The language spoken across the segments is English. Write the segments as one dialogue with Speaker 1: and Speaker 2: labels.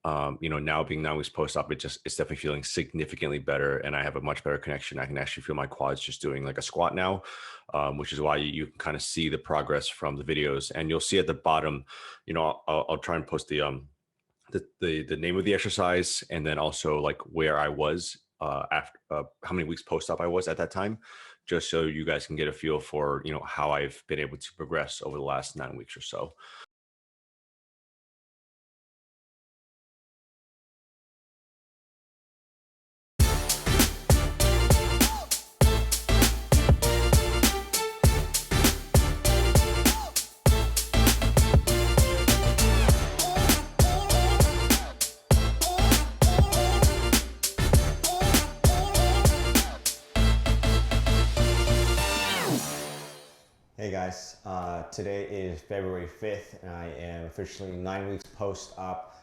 Speaker 1: Now being 9 weeks post-op, it's definitely feeling significantly better, and I have a much better connection. I can actually feel my quads just doing like a squat now, which is why you can kind of see the progress from the videos, and you'll see at the bottom. I'll try and post the name of the exercise, and then also like where I was after how many weeks post-op I was at that time, just so you guys can get a feel for how I've been able to progress over the last 9 weeks or so.
Speaker 2: Hey guys, today is February 5th and I am officially 9 weeks post-op.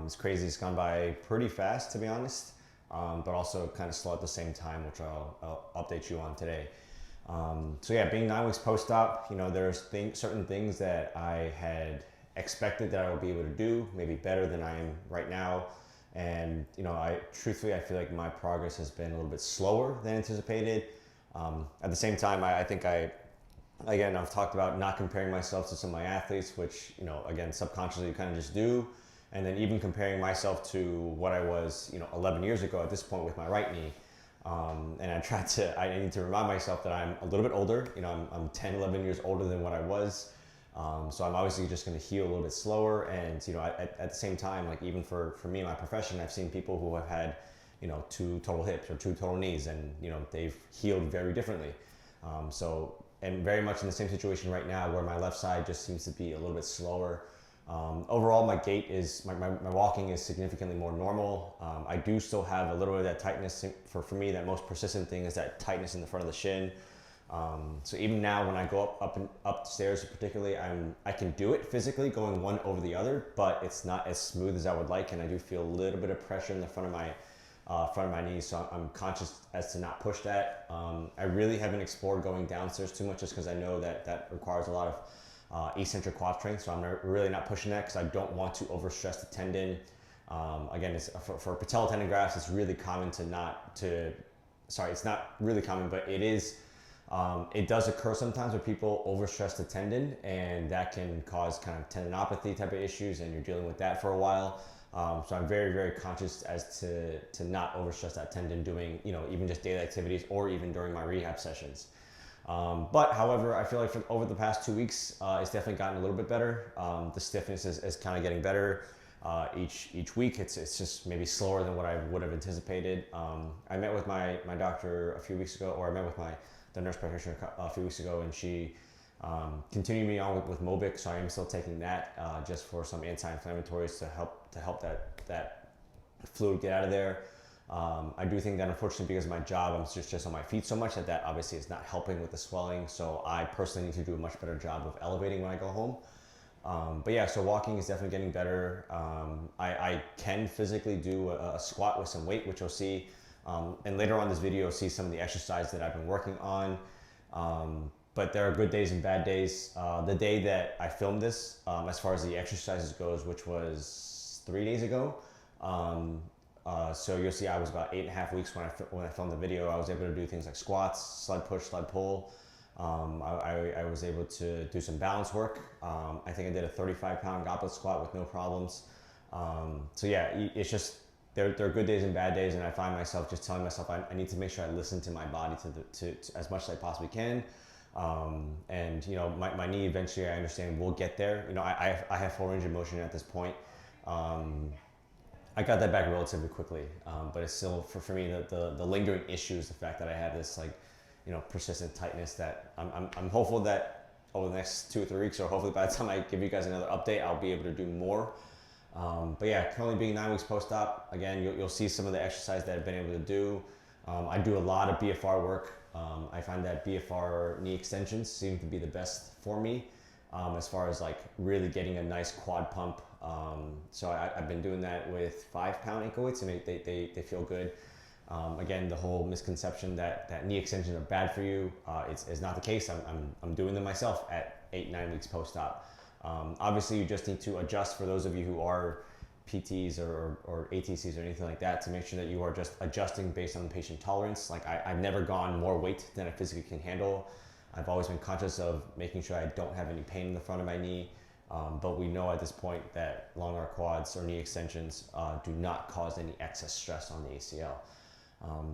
Speaker 2: It's crazy, it's gone by pretty fast to be honest, but also kind of slow at the same time, which I'll update you on today. So yeah, being 9 weeks post-op, there's certain things that I had expected that I would be able to do, maybe better than I am right now. And truthfully, I feel like my progress has been a little bit slower than anticipated. At the same time, I think again, I've talked about not comparing myself to some of my athletes, which, again, subconsciously you kind of just do. And then even comparing myself to what I was, 11 years ago at this point with my right knee. And I need to remind myself that I'm a little bit older. I'm 10, 11 years older than what I was. So I'm obviously just going to heal a little bit slower. And, at the same time, like even for me in my profession, I've seen people who have had, two total hips or two total knees, and, they've healed very differently. And very much in the same situation right now where my left side just seems to be a little bit slower. Overall, my gait is, my walking is significantly more normal. I do still have a little bit of that tightness. For me, that most persistent thing is that tightness in the front of the shin. So even now when I go upstairs particularly, I can do it physically going one over the other, but it's not as smooth as I would like, and I do feel a little bit of pressure in the front of my knees, so I'm conscious as to not push that. I really haven't explored going downstairs too much just because I know that requires a lot of eccentric quad strength, so I'm really not pushing that because I don't want to overstress the tendon. Again, for patella tendon grafts, it's really common it's not really common, but it does occur sometimes where people overstress the tendon, and that can cause kind of tendinopathy type of issues, and you're dealing with that for a while. So I'm very, very conscious as to not overstress that tendon doing, even just daily activities or even during my rehab sessions. But however, I feel like over the past 2 weeks, it's definitely gotten a little bit better. The stiffness is kind of getting better each week. It's just maybe slower than what I would have anticipated. I met with my doctor a few weeks ago, or I met with the nurse practitioner a few weeks ago, and she continued me on with Mobic, so I am still taking that just for some anti-inflammatories to help that fluid get out of there. I do think that unfortunately because of my job, I'm just on my feet so much that obviously is not helping with the swelling. So I personally need to do a much better job of elevating when I go home. But yeah, so walking is definitely getting better. I can physically do a squat with some weight, which you'll see. And later on this video, you'll see some of the exercise that I've been working on. But there are good days and bad days. The day that I filmed this, as far as the exercises goes, which was 3 days ago, so you'll see I was about 8.5 weeks when I filmed the video. I was able to do things like squats, sled push, sled pull. I was able to do some balance work. I think I did a 35-pound goblet squat with no problems. So yeah, it's just there are good days and bad days, and I find myself just telling myself I need to make sure I listen to my body to as much as I possibly can. And my knee eventually, I understand, will get there. I have full range of motion at this point. I got that back relatively quickly, but it's still for me the lingering issue is the fact that I have this persistent tightness that I'm hopeful that over the next 2 or 3 weeks, or hopefully by the time I give you guys another update, I'll be able to do more. But yeah, currently being 9 weeks post-op, again, you'll see some of the exercise that I've been able to do. I do a lot of BFR work. I find that BFR knee extensions seem to be the best for me as far as like really getting a nice quad pump. So I've been doing that with 5-pound ankle weights, and they feel good. Again, the whole misconception that knee extensions are bad for you is not the case. I'm doing them myself at 8-9 weeks post-op. Obviously, you just need to adjust for those of you who are PTs or ATCs or anything like that to make sure that you are just adjusting based on the patient tolerance. Like I've never gone more weight than I physically can handle. I've always been conscious of making sure I don't have any pain in the front of my knee. But we know at this point that long arc quads or knee extensions do not cause any excess stress on the ACL.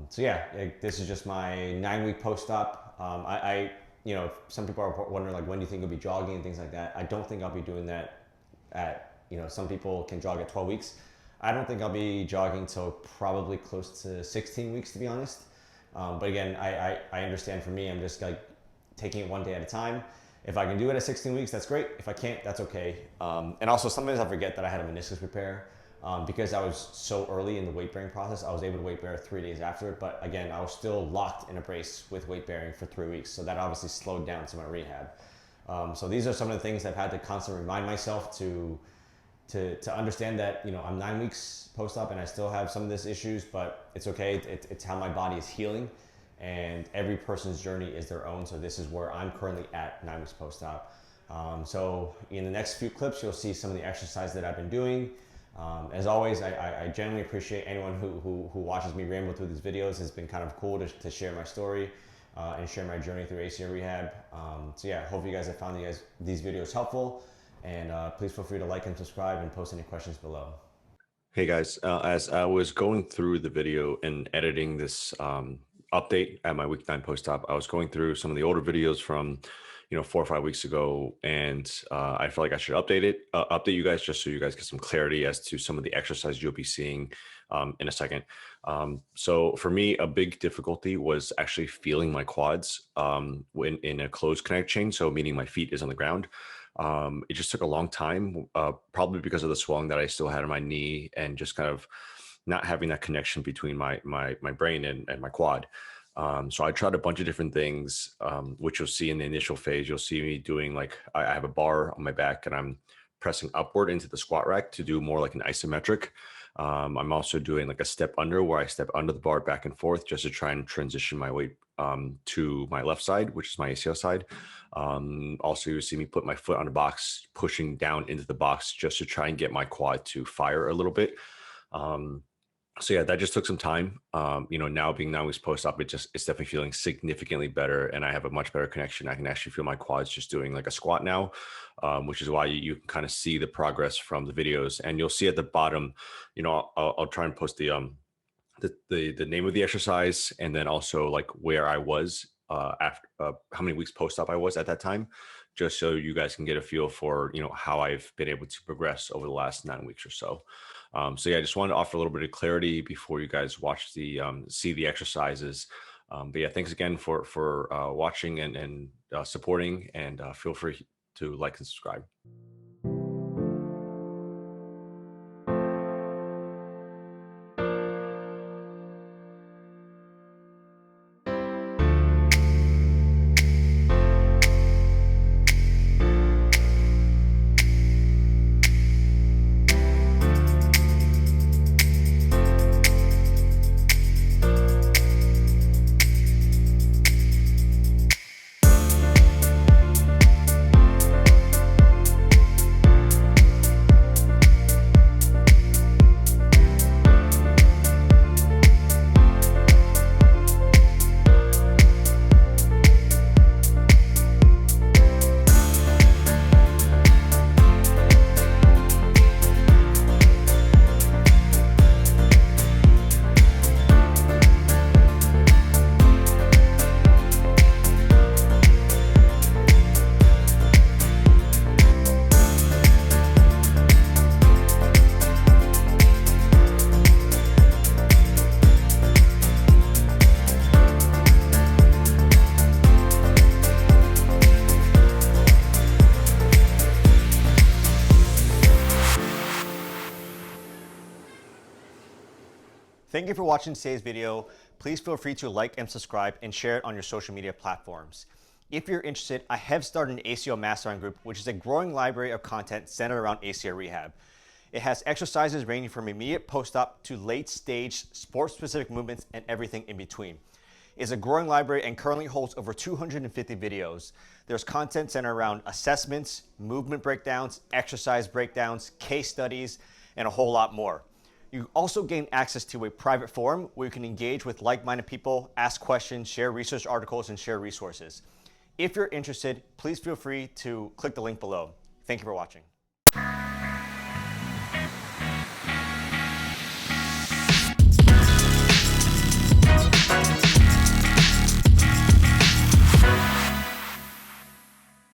Speaker 2: So yeah, this is just my 9-week post-op. You know, some people are wondering like, when do you think you'll be jogging and things like that? I don't think I'll be doing that at, you know, some people can jog at 12 weeks. I don't think I'll be jogging till probably close to 16 weeks, to be honest. But again, I understand for me, I'm just like taking it one day at a time. If I can do it at 16 weeks, that's great. If I can't, that's okay. And also sometimes I forget that I had a meniscus repair. Because I was so early in the weight bearing process, I was able to weight bear 3 days after it. But again, I was still locked in a brace with weight bearing for 3 weeks. So that obviously slowed down some of my rehab. So these are some of the things I've had to constantly remind myself to understand that, you know, I'm 9 weeks post-op and I still have some of these issues, but it's okay. It's how my body is healing, and every person's journey is their own. So this is where I'm currently at 9 weeks post-op. So in the next few clips, you'll see some of the exercise that I've been doing. As always, I genuinely appreciate anyone who watches me ramble through these videos. It's been kind of cool to share my story and share my journey through ACL rehab. So yeah, hope you guys have found these videos helpful, and please feel free to like and subscribe and post any questions below.
Speaker 1: Hey guys, as I was going through the video and editing this update at my week 9 post-op, I was going through some of the older videos from 4 or 5 weeks ago, and I feel like I should update you guys, just so you guys get some clarity as to some of the exercises you'll be seeing in a second. So for me, a big difficulty was actually feeling my quads when in a closed connect chain, so meaning my feet is on the ground. It just took a long time, probably because of the swelling that I still had in my knee and just kind of not having that connection between my brain and my quad. So I tried a bunch of different things, which you'll see in the initial phase. You'll see me doing like, I have a bar on my back and I'm pressing upward into the squat rack to do more like an isometric. I'm also doing like a step under, where I step under the bar back and forth just to try and transition my weight to my left side, which is my ACL side. Also, you see me put my foot on the box, pushing down into the box just to try and get my quad to fire a little bit. So yeah, that just took some time. Now being 9 weeks post-op, it's definitely feeling significantly better, and I have a much better connection. I can actually feel my quads just doing like a squat now, which is why you can kind of see the progress from the videos. And you'll see at the bottom, I'll try and post the name of the exercise, and then also like where I was after how many weeks post-op I was at that time, just so you guys can get a feel for how I've been able to progress over the last 9 weeks or so. So yeah, I just wanted to offer a little bit of clarity before you guys watch see the exercises. But yeah, thanks again for watching and supporting, and feel free to like and subscribe.
Speaker 2: Thank you for watching today's video. Please feel free to like and subscribe and share it on your social media platforms. If you're interested, I have started an ACL Mastermind group, which is a growing library of content centered around ACL rehab. It has exercises ranging from immediate post-op to late-stage sports-specific movements and everything in between. It's a growing library and currently holds over 250 videos. There's content centered around assessments, movement breakdowns, exercise breakdowns, case studies,
Speaker 3: and a whole lot more. You also gain access to a private forum where you can engage with like-minded people, ask questions, share research articles, and share resources. If you're interested, please feel free to click the link below. Thank you for watching.